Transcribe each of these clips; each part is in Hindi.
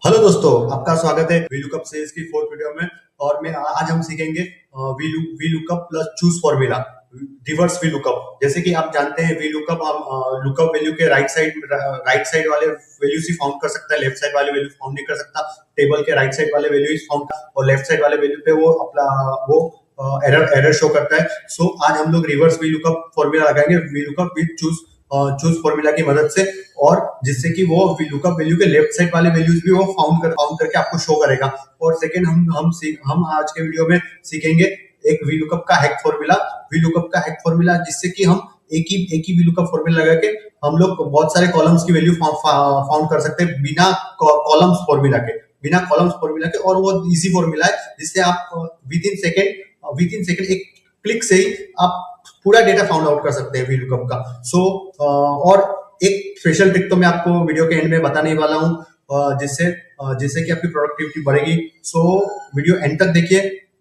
हेलो दोस्तों, आपका स्वागत है वी लुकअप सीरीज की फोर्थ वीडियो में। और मैं आज हम सीखेंगे V lookup plus choose formula, reverse V lookup. जैसे कि आप जानते हैं वी लुकअप हम लुकअप वैल्यू के राइट साइड वाले वैल्यूज ही फाउंड कर सकता है, लेफ्ट साइड वाले वैल्यू फाउंड नहीं कर सकता। टेबल के राइट साइड वाले वैल्यू फाउंड और लेफ्ट साइड वाले वैल्यू पे वो अपना वो एरर शो करता है। सो आज हम लोग रिवर्स वी लुकअप फॉर्मूला लगाएंगे V lookup with choose formula की मदद से, और जिससे कि वो लुकअप वैल्यू के लेफ्ट साइड वाले वैल्यूज भी वो फाउंड करके आपको शो करेगा। और सेकंड हम आज के वीडियो में सीखेंगे एक वी लुकअप का हैक फॉर्मूला, जिससे कि हम एक ही वी लुकअप फॉर्मूला लगा के हम लोग बहुत सारे कॉलम्स की वैल्यू फाउंड कर सकते हैं बिना कॉलम्स फॉर्मूला के। और वो इजी फॉर्मूला है जिससे आप विद इन सेकेंड एक क्लिक से ही आप पूरा डेटा फाउंड आउट कर सकते हैं वी लुकअप का। और एक स्पेशल ट्रिक तो मैं आपको वीडियो के एंड में बताने वाला हूँ, जिससे कि आपकी प्रोडक्टिविटी बढ़ेगी। वीडियो एंड तक देखिए।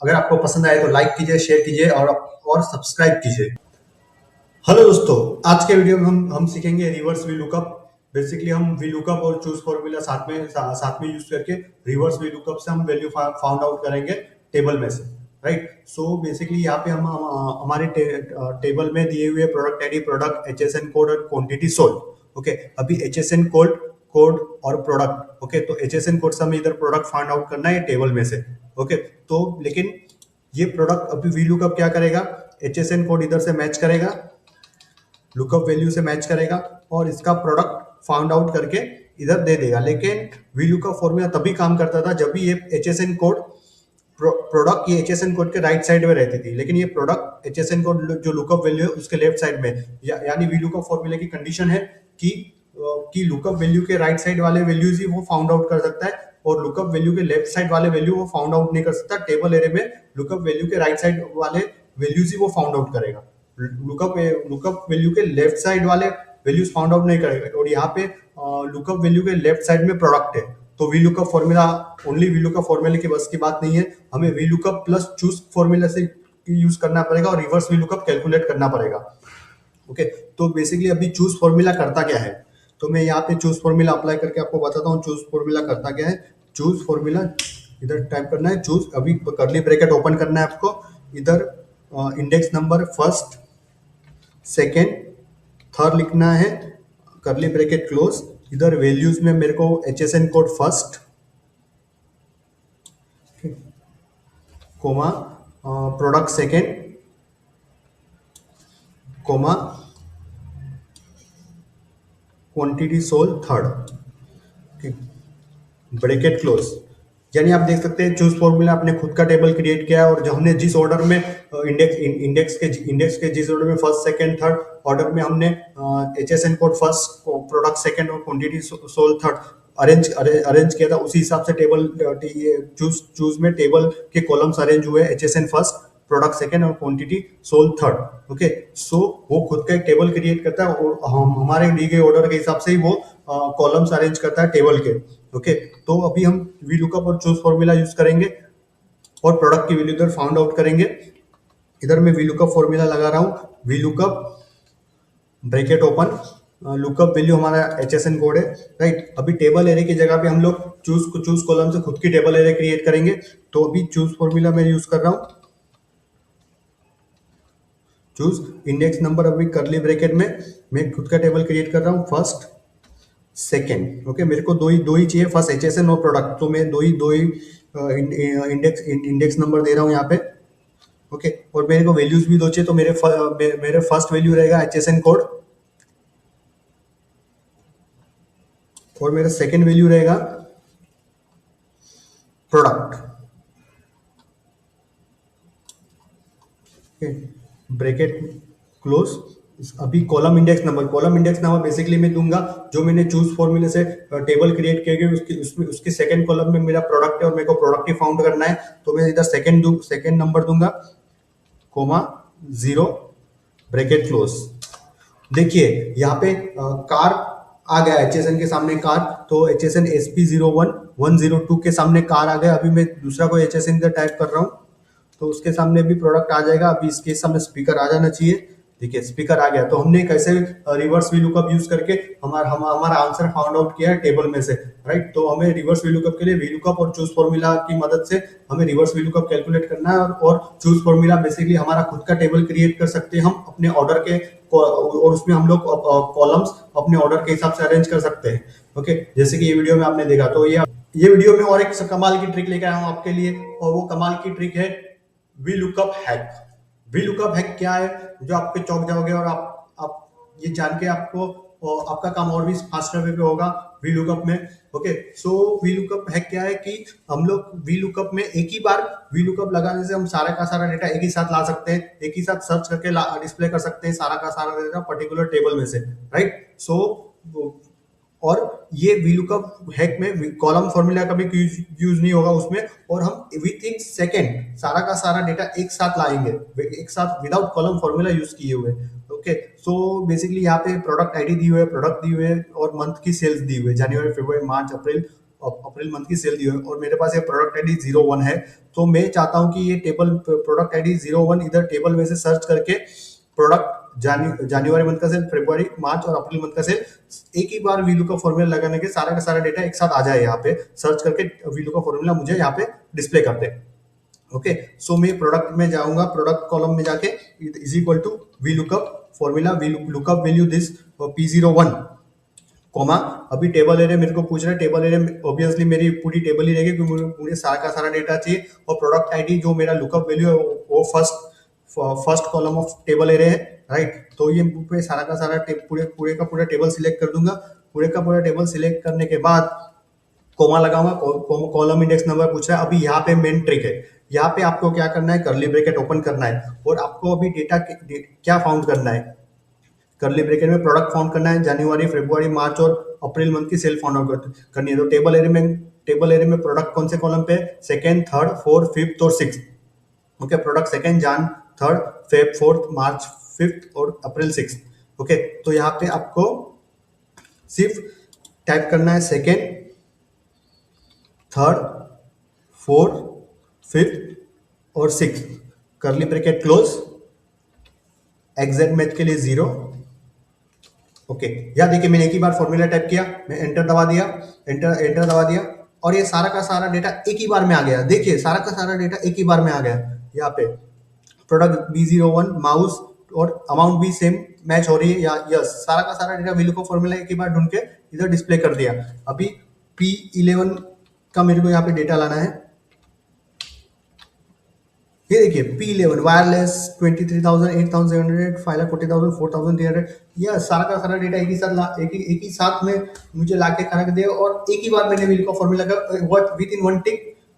अगर आपको पसंद आए तो लाइक कीजिए, शेयर कीजिए और सब्सक्राइब कीजिए। हेलो दोस्तों, आज के वीडियो में हम सीखेंगे रिवर्स वी लुकअप। बेसिकली हम वी लुकअप और चूज फॉर्मूला साथ में यूज करके रिवर्स वी लुकअप से हम वैल्यू फाउंड आउट करेंगे टेबल में से, राइट। सो बेसिकली यहाँ पे हम हमारे टेबल में दिए हुए product ID, product HSN code और क्वांटिटी सोल्ड। ओके, अभी एचएसएन कोड और प्रोडक्ट, ओके, तो एचएसएन कोड से हमें इधर प्रोडक्ट फाइंड आउट करना है टेबल में से। ओके, तो लेकिन ये प्रोडक्ट अभी वी लुकअप क्या करेगा, एचएसएन कोड इधर से मैच करेगा, लुकअप वैल्यू से मैच करेगा और इसका प्रोडक्ट फाउंड आउट करके इधर दे देगा। लेकिन वी लुकअप फॉर्मूला तभी काम करता था जब भी ये एचएसएन कोड प्रोडक्ट ये एचएसएन कोड के राइट साइड में रहती थी, लेकिन ये प्रोडक्ट एचएसएन कोड जो लुकअप वैल्यू है उसके लेफ्ट साइड में, यानी वी लुकअप फॉर्मूला की कंडीशन है कि लुकअप वैल्यू के राइट साइड वाले वैल्यूज ही वो फाउंड आउट कर सकता है और लुकअप वैल्यू के लेफ्ट साइड वाले वैल्यू वो फाउंड आउट नहीं कर सकता। टेबल एरे में लुकअप वैल्यू के राइट साइड वाले वैल्यूज ही वो फाउंड आउट करेगा, लुकअप वैल्यू के लेफ्ट साइड वाले वैल्यूज फाउंड आउट नहीं करेगा। और यहाँ पे लुकअप वैल्यू के लेफ्ट साइड में प्रोडक्ट है, तो we lookup formula only we lookup formula की बस की बात नहीं है, हमें V lookup plus choose formula से यूज करना पड़ेगा और रिवर्स वी लुकअप कैलकुलेट करना पड़ेगा। ओके, तो बेसिकली अभी चूज फॉर्मूला करता क्या है, तो मैं यहाँ पे चूज फॉर्मूला अप्लाई करके आपको बताता हूँ चूज फॉर्मूला करता क्या है। चूज फॉर्मूला इधर टाइप करना है, चूज अभी कर्ली ब्रैकेट ओपन करना है आपको, इधर index number first second third लिखना है, कर्ली ब्रैकेट क्लोज, इधर वैल्यूज में मेरे को HSN code first comma product second comma quantity sold third, bracket close. यानी आप देख सकते हैं चूज फॉर्मूला आपने खुद का टेबल क्रिएट किया है और जो हमने जिस ऑर्डर में इंडेक्स के जिस ऑर्डर में फर्स्ट सेकंड थर्ड ऑर्डर में हमने HSN code first product second और क्वांटिटी सोल्ड थर्ड अरेंज किया था, उसी हिसाब से टेबल चूज में टेबल के कॉलम्स अरेंज हुए, एचएसएन फर्स्ट प्रोडक्ट सेकंड और क्वांटिटी सोल्ड थर्ड। ओके, सो वो खुद का एक टेबल क्रिएट करता है और हम हमारे दिए गए ऑर्डर के हिसाब से ही वो कॉलम्स अरेंज करता है टेबल के। ओके, तो अभी हम वी लुकअप और चूज फॉर्मूला यूज करेंगे और प्रोडक्ट की वैल्यू इधर फाउंड आउट करेंगे। इधर मैं वी लुकअप फॉर्मूला लगा रहा हूँ, V lookup bracket open, lookup value हमारा एचएसएन कोड है, राइट। अभी टेबल एरे की जगह पे हम लोग चूज कॉलम से खुद की टेबल एरे क्रिएट करेंगे, तो अभी चूज फॉर्मूला मैं यूज कर रहा हूँ। चूज इंडेक्स नंबर, अभी कर्ली ब्रैकेट में मैं खुद का टेबल क्रिएट कर रहा हूँ, फर्स्ट सेकेंड। ओके, मेरे को दो ही चाहिए, फर्स्ट एचएसएन और प्रोडक्ट, तो मैं दो ही इंडेक्स नंबर दे रहा हूँ यहाँ पे। ओके, और मेरे को वैल्यूज भी दो चाहिए, तो मेरे फर्स्ट वैल्यू रहेगा एचएसएन कोड और मेरा सेकेंड वैल्यू रहेगा प्रोडक्ट। Bracket close. अभी कॉलम इंडेक्स नंबर बेसिकली मैं दूंगा जो मैंने चूज फॉर्मूले से टेबल क्रिएट किया गया उसके सेकंड कॉलम में मेरा प्रोडक्ट है और मेरे को प्रोडक्ट ही फाउंड करना है, तो मैं इधर सेकंड नंबर दूंगा, कोमा 0 ब्रैकेट क्लोज। देखिए यहाँ पे कार आ गया एचएसएन के सामने कार, तो एचएसएन SP01-102 के सामने कार आ गया। अभी मैं दूसरा कोई एचएसएन इधर टाइप कर रहा हूँ तो उसके सामने भी प्रोडक्ट आ जाएगा। अभी इसके सामने स्पीकर आ जाना चाहिए, देखिए स्पीकर आ गया। तो हमने कैसे रिवर्स वी लुकअप यूज करके हमारा आंसर फाउंड आउट किया है टेबल में से, राइट। तो हमें रिवर्स वी लुकअप के लिए वी लुकअप और चूज फॉर्मूला की मदद से हमें रिवर्स वी लुकअप कैलकुलेट करना है, और चूज फॉर्मूला बेसिकली हमारा खुद का टेबल क्रिएट कर सकते हैं हम अपने ऑर्डर के, और उसमें हम लोग कॉलम्स अपने ऑर्डर के हिसाब से अरेंज कर सकते हैं। ओके, जैसे कि ये वीडियो में आपने देखा। तो ये वीडियो में और एक कमाल की ट्रिक लेकर आया हूं आपके लिए, और वो कमाल की ट्रिक है V lookup hack. V lookup hack क्या है, जो आपके चौंक जाओगे, और आप ये जान के आपको आपका काम और भी फास्टर वे पे होगा वी लुकअप में। Okay, so V lookup hack क्या है कि हम लोग वी लुकअप में एक ही बार वी लुकअप लगाने से हम सारा का सारा डेटा एक ही साथ ला सकते हैं, एक ही साथ सर्च करके डिस्प्ले कर सकते हैं सारा का सारा डेटा पर्टिकुलर टेबल में से, राइट। सो और ये वीलुकअप हैक में कॉलम फॉर्मूला का भी यूज नहीं होगा उसमें, और हम विथ इन सेकेंड सारा का सारा डेटा एक साथ लाएंगे, एक साथ विदाउट कॉलम फॉर्मूला यूज किए हुए। ओके, सो बेसिकली यहाँ पे प्रोडक्ट आईडी दी हुई है, प्रोडक्ट दी हुई है, और मंथ की सेल्स दी हुई है, जनवरी फरवरी मार्च अप्रैल, अप्रैल मंथ की सेल दी हुई है, और मेरे पास ये प्रोडक्ट आईडी 01 है। तो मैं चाहता हूँ कि ये टेबल प्रोडक्ट आईडी 01 इधर टेबल में से सर्च करके प्रोडक्ट जनवरी मंथ का सेल, फरवरी मार्च और अप्रैल मंथ का सेल एक ही बार वीलू का फॉर्मूला लगाने के सारा का सारा डेटा एक साथ आ जाए, यहाँ पे सर्च करके वीलू का फॉर्मूला मुझे यहाँ पे डिस्प्ले कर दे। ओके, सो मैं प्रोडक्ट में जाऊंगा, प्रोडक्ट कॉलम में जाके is equal to V lookup formula, V lookup value this P01 comma. अभी टेबल एरिया मेरे को पूछ रहा है, टेबल एरिया ऑब्वियसली मेरी पूरी टेबल ही रहेगी क्योंकि मुझे सारा का सारा डेटा चाहिए, और प्रोडक्ट आईडी जो मेरा लुकअप वैल्यू है वो first column of table area है, राइट। तो ये पे सारा का सारा पूरे का पूरा टेबल सिलेक्ट कर दूंगा। पूरे का पूरा टेबल सिलेक्ट करने के बाद कोमा लगाऊंगा, कॉलम इंडेक्स नंबर पूछ रहा है। अभी यहाँ पे मेन ट्रिक है, यहाँ पे आपको क्या करना है, करली ब्रैकेट ओपन करना है, और आपको अभी डेटा क्या फाउंड करना है, करली ब्रैकेट में प्रोडक्ट फाउंड करना है, जनवरी फरवरी मार्च और अप्रैल मंथ की सेल फाउंड आउट करनी है। तो टेबल एरिया में प्रोडक्ट कौन से कॉलम पे, सेकंड, थर्ड, फोर्थ, फिफ्थ और सिक्स। ओके, प्रोडक्ट सेकंड, जान थर्ड, फेब फोर्थ, मार्च फिफ्थ और अप्रैल सिक्स। ओके, तो यहाँ पे आपको सिर्फ टाइप करना है सेकंड, थर्ड, फोर्थ, फिफ्थ और सिक्स, करली ब्रैकेट क्लोज, एग्जैक्ट मैच के लिए 0। ओके, यहाँ देखिए मैंने एक ही बार फॉर्मूला टाइप किया, मैं एंटर दबा दिया, एंटर दबा दिया, और ये सारा का सारा डेटा एक ही बार में आ गया। देखिए सारा का सारा डेटा एक ही बार में आ गया। यहाँ पे प्रोडक्ट B01 माउस और अमाउंट भी सेम मैच हो रही है, या यस, सारा का सारा डेटा वीलू को फॉर्मूला एक ही बार ढूंढ के इधर डिस्प्ले कर दिया। अभी P11 का मेरे को यहाँ पे डेटा लाना है। ये देखिए P11 वायरलेस 23,000, 8,700, 5,40,000, 4,300, यह सारा का सारा डेटा एक ही साथ में मुझे लाके कनेक्ट दे, और एक ही बार मैंने व्हील का फॉर्मूला का विद इन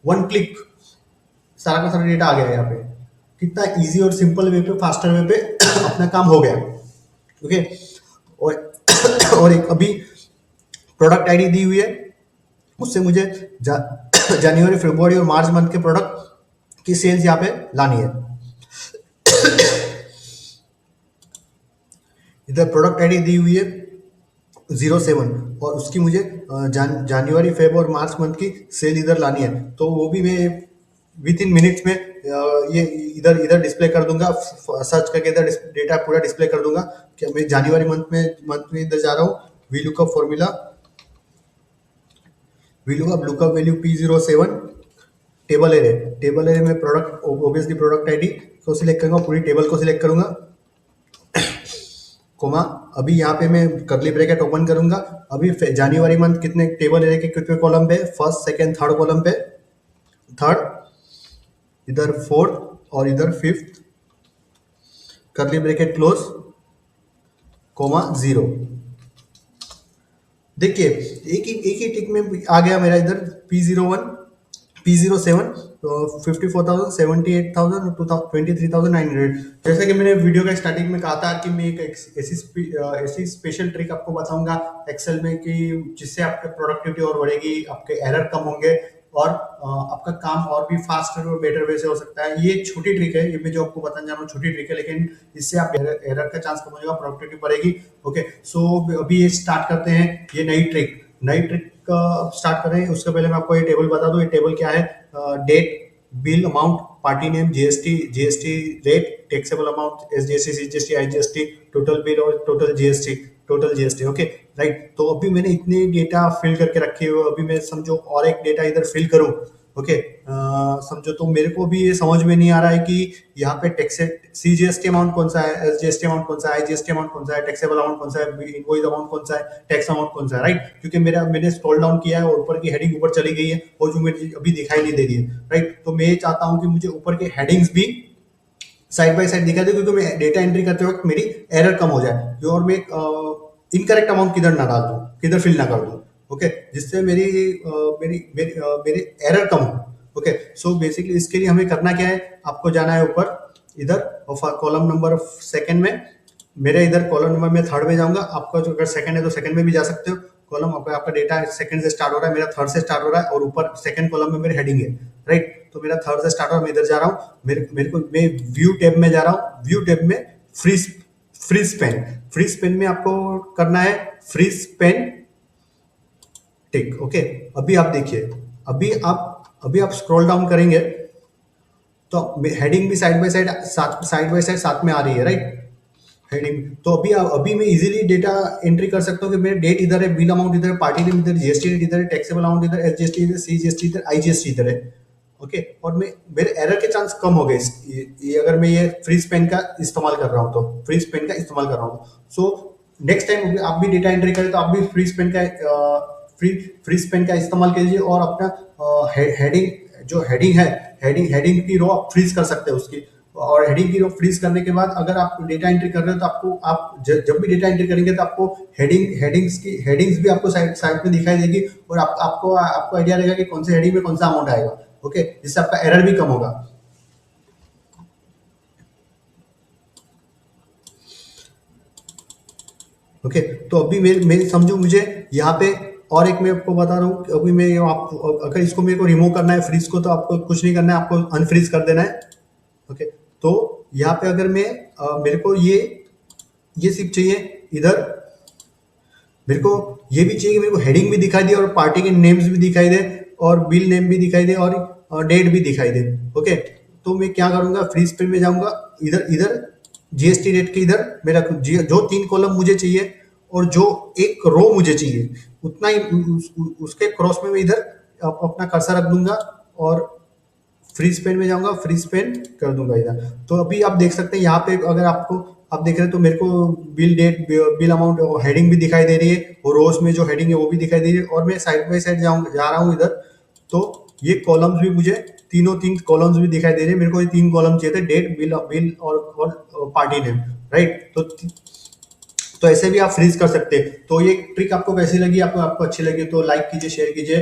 वन क्लिक सारा का सारा डेटा आ गया। यहाँ पे कितना इजी और सिंपल वे पे, फास्टर वे पे अपना काम हो गया। ओके, और एक अभी प्रोडक्ट आईडी दी हुई है, उससे मुझे जनवरी फरवरी और मार्च मंथ के प्रोडक्ट की सेल्स यहाँ पे लानी है। इधर प्रोडक्ट आईडी दी हुई है 07, और उसकी मुझे जनवरी फेब और मार्च मंथ की सेल इधर लानी है। तो वो भी मैं विद इन मिनट्स में ये इधर डिस्प्ले कर दूंगा, सर्च करके इधर डेटा पूरा डिस्प्ले कर दूंगा कि मैं जनवरी मंथ में इधर जा रहा हूँ। We lookup formula, V lookup value P07, table area में प्रोडक्ट, ऑब्वियसली प्रोडक्ट आईडी को सिलेक्ट करूंगा, पूरी टेबल को सिलेक्ट करूंगा, कोमा। अभी यहाँ पे मैं करली ब्रैकेट ओपन करूंगा। अभी जनवरी मंथ कितने टेबल एरिया के कितने कॉलम पे, फर्स्ट, सेकंड, थर्ड कॉलम पे, थर्ड, इधर फोर्थ और इधर फिफ्थ, करली ब्रैकेट क्लोज, कोमा 0। देखिए एक ही टिक में आ गया मेरा इधर P01, P07, 54,000, 78,000, 23,900। जैसे कि मैंने वीडियो का स्टार्टिंग में कहा था कि मैं एक ऐसी स्पेशल ट्रिक आपको बताऊंगा एक्सेल में कि जिससे आपकी प्रोडक्टिविटी और बढ़ेगी, आपके एरर कम होंगे, और आपका काम और भी फास्टर और बेटर वे से हो सकता है। ये एक छोटी ट्रिक है, ये मैं जो आपको बताने जा रहा हूँ छोटी ट्रिक है, लेकिन इससे आप एरर का चांस कम हो जाएगा, प्रोडक्टिविटी बढ़ेगी। ओके, सो अभी ये स्टार्ट करते हैं ये नई ट्रिक स्टार्ट कर रहे हैं। उसके पहले मैं आपको ये टेबल बता दूं। ये टेबल क्या है, date, bill, amount, party name, GST rate, taxable amount, SGST, CGST, IGST, total bill और टोटल जीएसटी। Okay right. तो अभी मैंने इतने डेटा फिल करके रखे हुए, अभी मैं समझो और एक डेटा इधर फिल करूं। ओके समझो तो मेरे को भी ये समझ में नहीं आ रहा है कि यहाँ पे टैक्स सीजीएसटी अमाउंट कौन सा है, एसजीएसटी अमाउंट कौन सा है, आईजीएसटी अमाउंट कौन सा है, टैक्सेबल अमाउंट कौन सा है, इनवॉइस अमाउंट कौन सा है, टैक्स अमाउंट कौन सा है, राइट। क्योंकि मैंने स्क्रॉल डाउन किया है और ऊपर की हेडिंग ऊपर चली गई है और जो मुझे अभी दिखाई नहीं दे रही है, राइट। तो मैं ये चाहता हूँ कि मुझे ऊपर के हेडिंग्स भी साइड बाय साइड दिखा दे, क्योंकि मैं डेटा एंट्री करते वक्त मेरी एरर कम हो जाए और मैं इनकरेक्ट अमाउंट किधर ना डाल दूं, किधर फिल ना कर दूं। ओके जिससे मेरी मेरी एरर कम हो। ओके सो बेसिकली इसके लिए हमें करना क्या है, आपको जाना है ऊपर इधर कॉलम नंबर सेकंड में, मेरे इधर कॉलम नंबर में थर्ड में जाऊंगा, आपका जो अगर सेकंड है तो सेकंड में भी जा सकते हो। कॉलम आपका डेटा सेकंड से स्टार्ट हो रहा है, मेरा थर्ड से स्टार्ट हो रहा है और ऊपर सेकंड कॉलम में मेरी हेडिंग है, राइट। तो मेरा थर्ड से स्टार्ट हो रहा है, मैं इधर जा रहा हूँ, मेरे को मैं व्यू टैब में जा रहा हूँ। व्यू टैब में फ्रीज पेन में आपको करना है फ्रीज पेन टिक। ओके अभी आप देखिए, अभी आप स्क्रॉल डाउन करेंगे तो हेडिंग भी साइड बाय साइड साथ में आ रही है, राइट। हेडिंग तो अभी मैं इजीली डेटा एंट्री कर सकता हूँ कि मेरे डेट इधर है, बिल अमाउंट इधर है, पार्टी नेम इधर, जीएसटी रेट इधर है, टैक्सेबल अमाउंट इधर, एसजीएसटी इधर, सीजीएसटी इधर, आईजीएसटी इधर है। ओके और मेरे एरर के चांस कम हो गए ये अगर मैं ये फ्रीज पेन का इस्तेमाल कर रहा हूँ तो, फ्रीज पेन का इस्तेमाल कर रहा हूँ। सो नेक्स्ट टाइम आप भी डेटा एंट्री करें तो आप भी फ्रीज पेन का इस्तेमाल कीजिए और अपना हेडिंग जो हेडिंग है, हेडिंग की रो आप फ्रीज कर सकते हैं उसकी। और हेडिंग की रो फ्रीज करने के बाद अगर आप डेटा एंट्री कर रहे हो तो आपको जब भी डेटा एंट्री करेंगे तो आपको हेडिंग्स भी आपको साइड में दिखाई देगी और आपको आइडिया रहेगा कि कौन से हेडिंग में कौन सा अमाउंट आएगा। ओके जिससे आपका एरर भी कम होगा। ओके तो अभी मेरे समझो मुझे यहाँ पे और एक मैं आपको बता रहा हूँ, अभी मैं अगर इसको मेरे को रिमूव करना है फ्रीज को, तो आपको कुछ नहीं करना है, आपको अनफ्रीज कर देना है। ओके तो यहाँ पे अगर मैं मेरे को ये सिर्फ चाहिए इधर, मेरे को ये भी चाहिए कि मेरे को हेडिंग भी दिखाई दे और पार्टी के नेम्स भी दिखाई दे और बिल नेम भी दिखाई दे और डेट भी दिखाई दे। ओके तो मैं क्या करूंगा, फ्रीज पे में जाऊंगा, इधर जीएसटी रेट के इधर मेरा जो 3 कॉलम मुझे चाहिए और जो एक रो मुझे चाहिए उतना ही उसके क्रॉस में मैं इधर अपना कर्सर रख दूंगा और फ्रीज पेन में जाऊंगा, फ्रीज पेन कर दूंगा इधर। तो अभी आप देख सकते हैं यहाँ पे अगर आप देख रहे हैं तो मेरे को बिल डेट, बिल अमाउंट और हेडिंग भी दिखाई दे रही है और रोज में जो हेडिंग है वो भी दिखाई दे रही है और मैं साइड बाय साइड जा रहा हूँ इधर। तो ये कॉलम्स भी मुझे तीन कॉलम्स भी दिखाई दे रहे हैं, मेरे को ये 3 कॉलम चाहिए थे, डेट, बिल और पार्टी नेम, राइट। तो ऐसे भी आप फ्रीज कर सकते हैं। तो ये ट्रिक आपको कैसी लगी, आपको अच्छी लगी तो लाइक कीजिए, शेयर कीजिए।